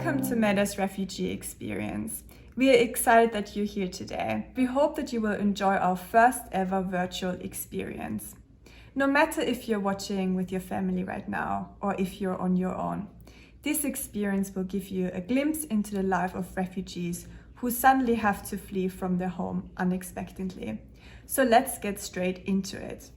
Welcome to MedAir's Refugee Experience. We are excited that you're here today. We hope that you will enjoy our first ever virtual experience. No matter if you're watching with your family right now or if you're on your own, this experience will give you a glimpse into the life of refugees who suddenly have to flee from their home unexpectedly. So let's get straight into it.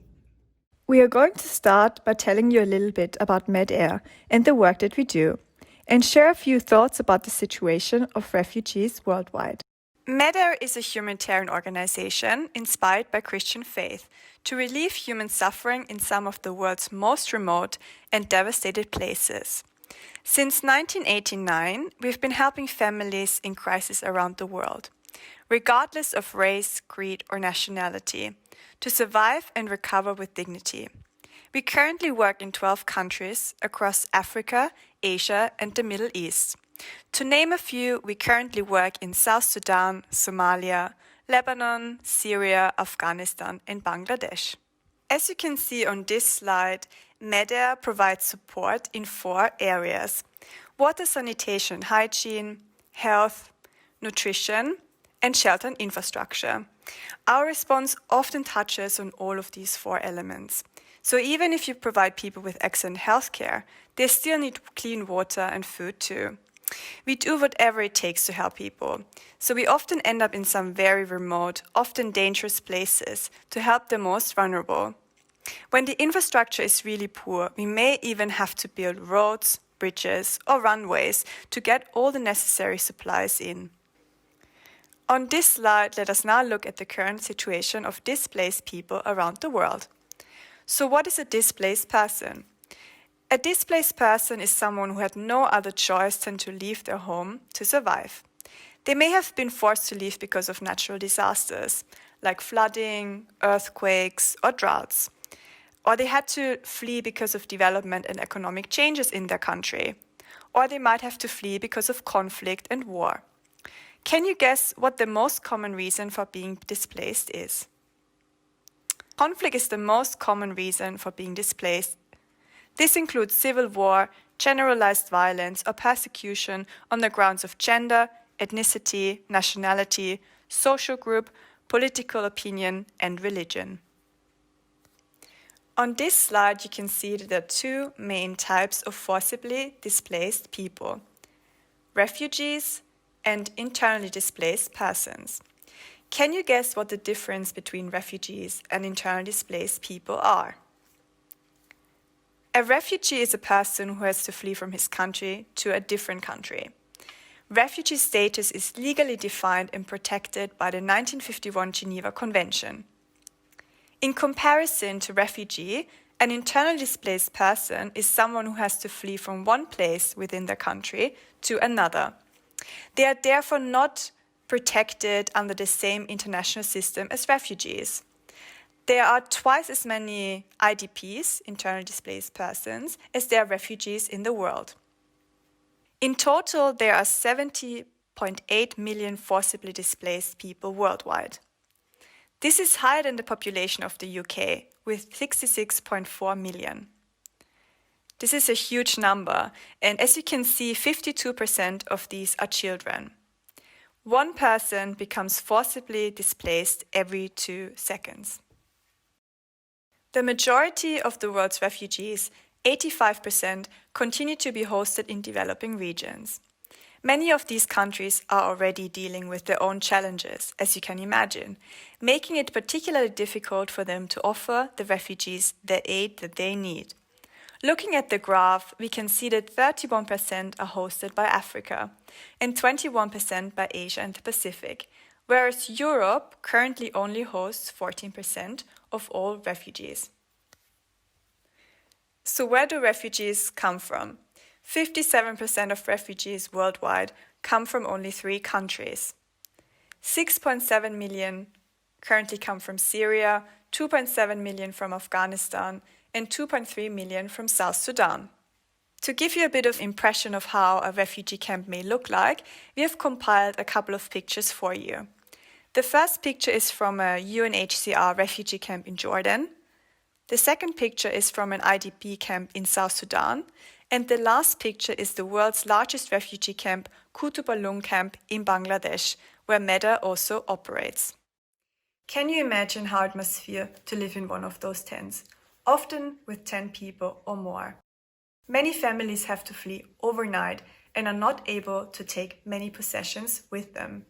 We are going to start by telling you a little bit about MedAir and the work that we do, and share a few thoughts about the situation of refugees worldwide. MedAir is a humanitarian organization inspired by Christian faith to relieve human suffering in some of the world's most remote and devastated places. Since 1989, we've been helping families in crisis around the world, regardless of race, creed, or nationality, to survive and recover with dignity. We currently work in 12 countries across Africa, Asia, and the Middle East. To name a few, we currently work in South Sudan, Somalia, Lebanon, Syria, Afghanistan, and Bangladesh. As you can see on this slide, MedAir provides support in 4 areas: water, sanitation, hygiene, health, nutrition, and shelter and infrastructure. Our response often touches on all of these 4 elements. So even if you provide people with excellent healthcare, they still need clean water and food too. We do whatever it takes to help people. So we often end up in some very remote, often dangerous places to help the most vulnerable. When the infrastructure is really poor, we may even have to build roads, bridges, or runways to get all the necessary supplies in. On this slide, let us now look at the current situation of displaced people around the world. So what is a displaced person? A displaced person is someone who had no other choice than to leave their home to survive. They may have been forced to leave because of natural disasters, like flooding, earthquakes, or droughts. Or they had to flee because of development and economic changes in their country. Or they might have to flee because of conflict and war. Can you guess what the most common reason for being displaced is? Conflict is the most common reason for being displaced. This includes civil war, generalized violence, or persecution on the grounds of gender, ethnicity, nationality, social group, political opinion, and religion. On this slide, you can see that there are 2 main types of forcibly displaced people: refugees and internally displaced persons. Can you guess what the difference between refugees and internally displaced people are? A refugee is a person who has to flee from his country to a different country. Refugee status is legally defined and protected by the 1951 Geneva Convention. In comparison to refugee, an internally displaced person is someone who has to flee from one place within their country to another. They are therefore not protected under the same international system as refugees. There are twice as many IDPs, internally displaced persons, as there are refugees in the world. In total, there are 70.8 million forcibly displaced people worldwide. This is higher than the population of the UK, with 66.4 million. This is a huge number, and as you can see, 52% of these are children. 1 person becomes forcibly displaced every 2 seconds. The majority of the world's refugees, 85%, continue to be hosted in developing regions. Many of these countries are already dealing with their own challenges, as you can imagine, making it particularly difficult for them to offer the refugees the aid that they need. Looking at the graph, we can see that 31% are hosted by Africa and 21% by Asia and the Pacific, whereas Europe currently only hosts 14% of all refugees. So where do refugees come from? 57% of refugees worldwide come from only 3 countries. 6.7 million currently come from Syria, 2.7 million from Afghanistan, and 2.3 million from South Sudan. To give you a bit of impression of how a refugee camp may look like, we have compiled a couple of pictures for you. The first picture is from a UNHCR refugee camp in Jordan. The second picture is from an IDP camp in South Sudan. And the last picture is the world's largest refugee camp, Kutubalung Camp in Bangladesh, where MedAir also operates. Can you imagine how it must feel to live in one of those tents, often with 10 people or more? Many families have to flee overnight and are not able to take many possessions with them.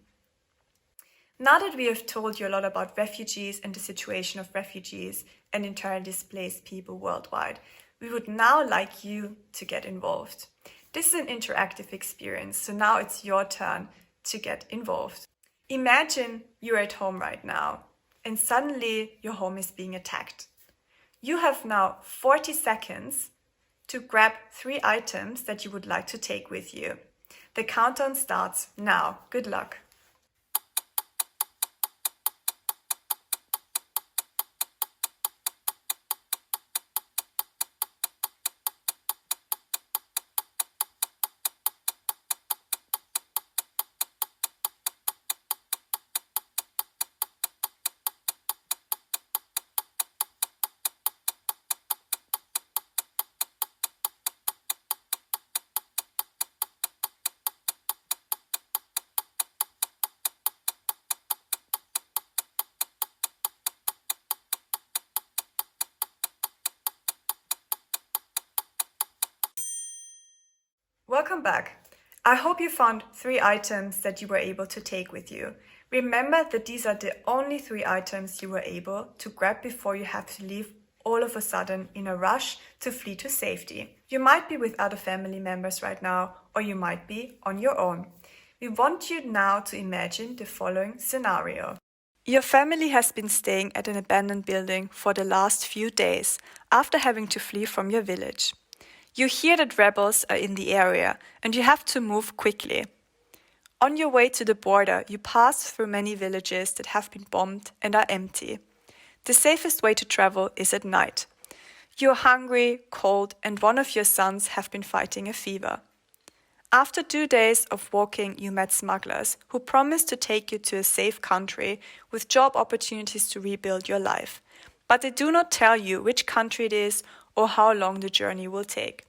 Now that we have told you a lot about refugees and the situation of refugees and internally displaced people worldwide, we would now like you to get involved. This is an interactive experience, so now it's your turn to get involved. Imagine you're at home right now, and suddenly your home is being attacked. You have now 40 seconds to grab 3 items that you would like to take with you. The countdown starts now. Good luck. Welcome back. I hope you found 3 items that you were able to take with you. Remember that these are the only 3 items you were able to grab before you have to leave all of a sudden in a rush to flee to safety. You might be with other family members right now, or you might be on your own. We want you now to imagine the following scenario. Your family has been staying at an abandoned building for the last few days after having to flee from your village. You hear that rebels are in the area and you have to move quickly. On your way to the border, you pass through many villages that have been bombed and are empty. The safest way to travel is at night. You are hungry, cold, and one of your sons have been fighting a fever. After 2 days of walking, you met smugglers who promised to take you to a safe country with job opportunities to rebuild your life. But they do not tell you which country it is or how long the journey will take.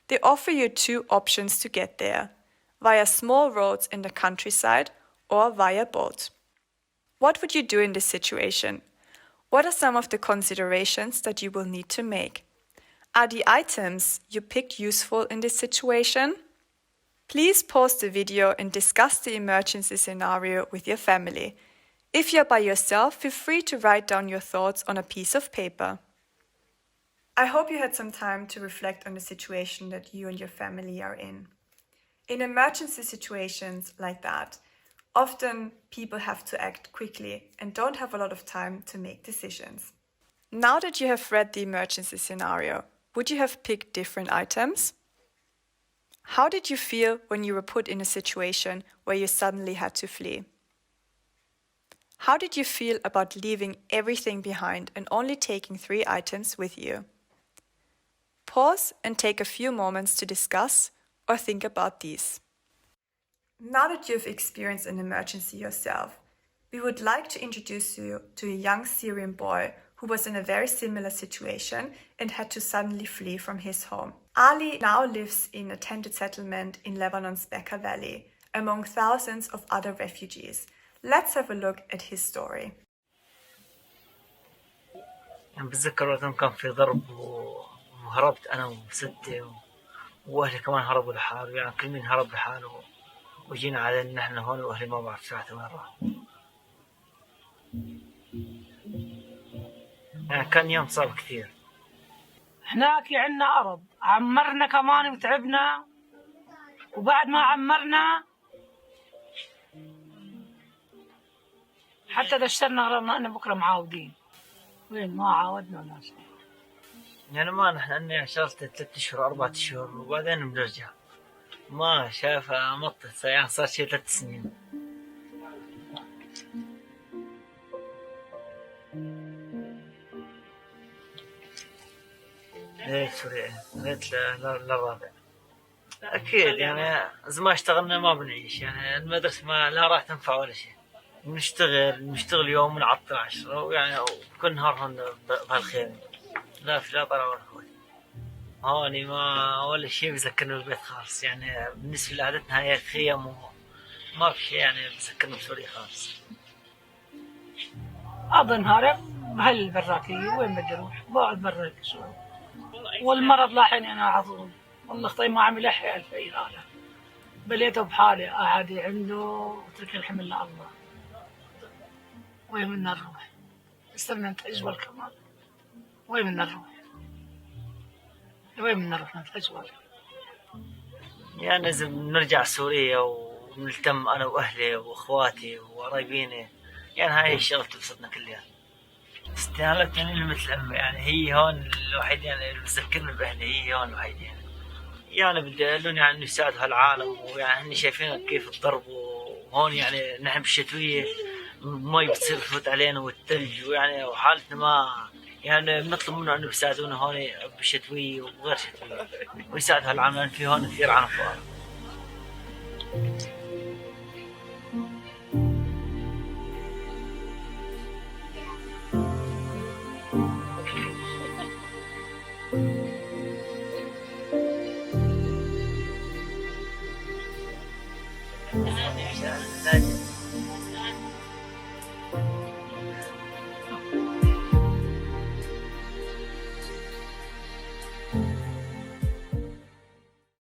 They offer you 2 options to get there, via small roads in the countryside or via boat. What would you do in this situation? What are some of the considerations that you will need to make? Are the items you picked useful in this situation? Please pause the video and discuss the emergency scenario with your family. If you're by yourself, feel free to write down your thoughts on a piece of paper. I hope you had some time to reflect on the situation that you and your family are in. In emergency situations like that, often people have to act quickly and don't have a lot of time to make decisions. Now that you have read the emergency scenario, would you have picked different items? How did you feel when you were put in a situation where you suddenly had to flee? How did you feel about leaving everything behind and only taking 3 items with you? Pause and take a few moments to discuss or think about these. Now that you've experienced an emergency yourself, we would like to introduce you to a young Syrian boy who was in a very similar situation and had to suddenly flee from his home. Ali now lives in a tented settlement in Lebanon's Bekaa Valley, among thousands of other refugees. Let's have a look at his story. بتذكر وقت كان في ضرب وهربت أنا وستي وأهلي كمان هربوا لحاله، يعني كل مين هرب لحاله وجينا على إن إحنا هون وأهلي ما بعرف ساعتها وين راحوا. يعني كان يوم صعب كثير. هناك عنا أرض عمرنا كمان وتعبنا، وبعد ما عمرنا حتى دشترنا قررنا إن بكرة معاودين. وين ما عاودنا ولا شيء. يعني ما نحن أني شغلت 3 أشهر 4 أشهر وبعدين بنرجع. ما شافها مطت يعني صار شي 3 سنين. ليش سوريا؟ ريت للرابع. أكيد يعني إذا ما اشتغلنا ما بنعيش، يعني المدرسة ما لا راح تنفع ولا شيء. نشتغل يوم ونعطل 10 ويعني كل نهار هون بهالخير. لا طلع ولا خوت. هوني ما ولا شيء بذكرني بالبيت خالص، يعني بالنسبة لعادتنا هاي خيم ما في شيء يعني بذكرني بسوريا خالص. أقضي نهاري بهالبراكية، وين بدي أروح؟ بقعد برا شوي. والمرض لاحقني أنا على طول. والله اختي ما عم يلحق الفقير هذا. بليته بحالي قاعد عنده وترك الحمل لله. وين بدنا نروح؟ استنى نتحجبل كمان. وين بدنا نروح؟ وين بدنا نروح نتحجبل؟ يعني لازم نرجع سوريا ونلتم أنا وأهلي وأخواتي وقرايبيني، يعني هاي الشغلة تبسطنا كلها. استهالت يعني مثل أمي، يعني هي هون الوحيد يعني اللي بتذكرني بأهلي، هي هون الوحيد يعني بدي أقول لهم يعني إنه يساعدوا هالعالم، ويعني هني شايفين كيف الضرب، وهون يعني نحن بالشتوية المي بتصير تفوت علينا والثلج، ويعني وحالتنا ما يعني بنطلب منه إنه بيساعدونا هون بالشتوية وغير شتوية، ويساعدوا هالعالم لأن في هون كثير عالم فقراء.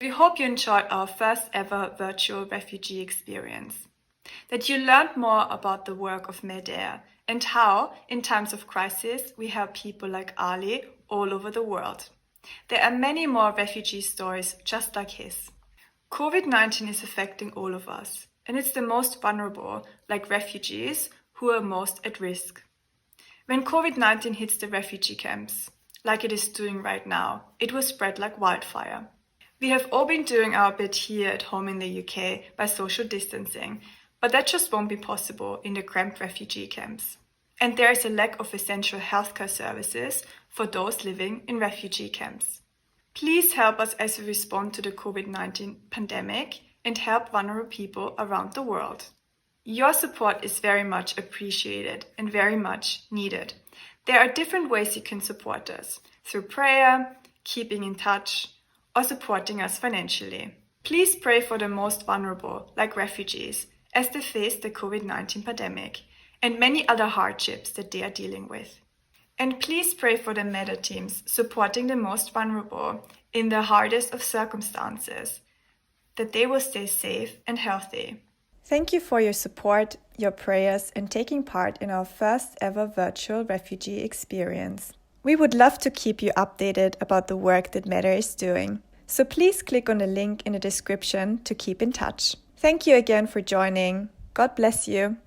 We hope you enjoyed our first ever virtual refugee experience, that you learned more about the work of MedAir and how, in times of crisis, we help people like Ali all over the world. There are many more refugee stories just like his. COVID-19 is affecting all of us, and it's the most vulnerable, like refugees, who are most at risk. When COVID-19 hits the refugee camps, like it is doing right now, it will spread like wildfire. We have all been doing our bit here at home in the UK by social distancing, but that just won't be possible in the cramped refugee camps. And there is a lack of essential healthcare services for those living in refugee camps. Please help us as we respond to the COVID-19 pandemic and help vulnerable people around the world. Your support is very much appreciated and very much needed. There are different ways you can support us, through prayer, keeping in touch, or supporting us financially. Please pray for the most vulnerable, like refugees, as they face the COVID-19 pandemic and many other hardships that they are dealing with. And please pray for the MedAir teams supporting the most vulnerable in the hardest of circumstances, that they will stay safe and healthy. Thank you for your support, your prayers, and taking part in our first ever virtual refugee experience. We would love to keep you updated about the work that MedAir is doing, so please click on the link in the description to keep in touch. Thank you again for joining. God bless you.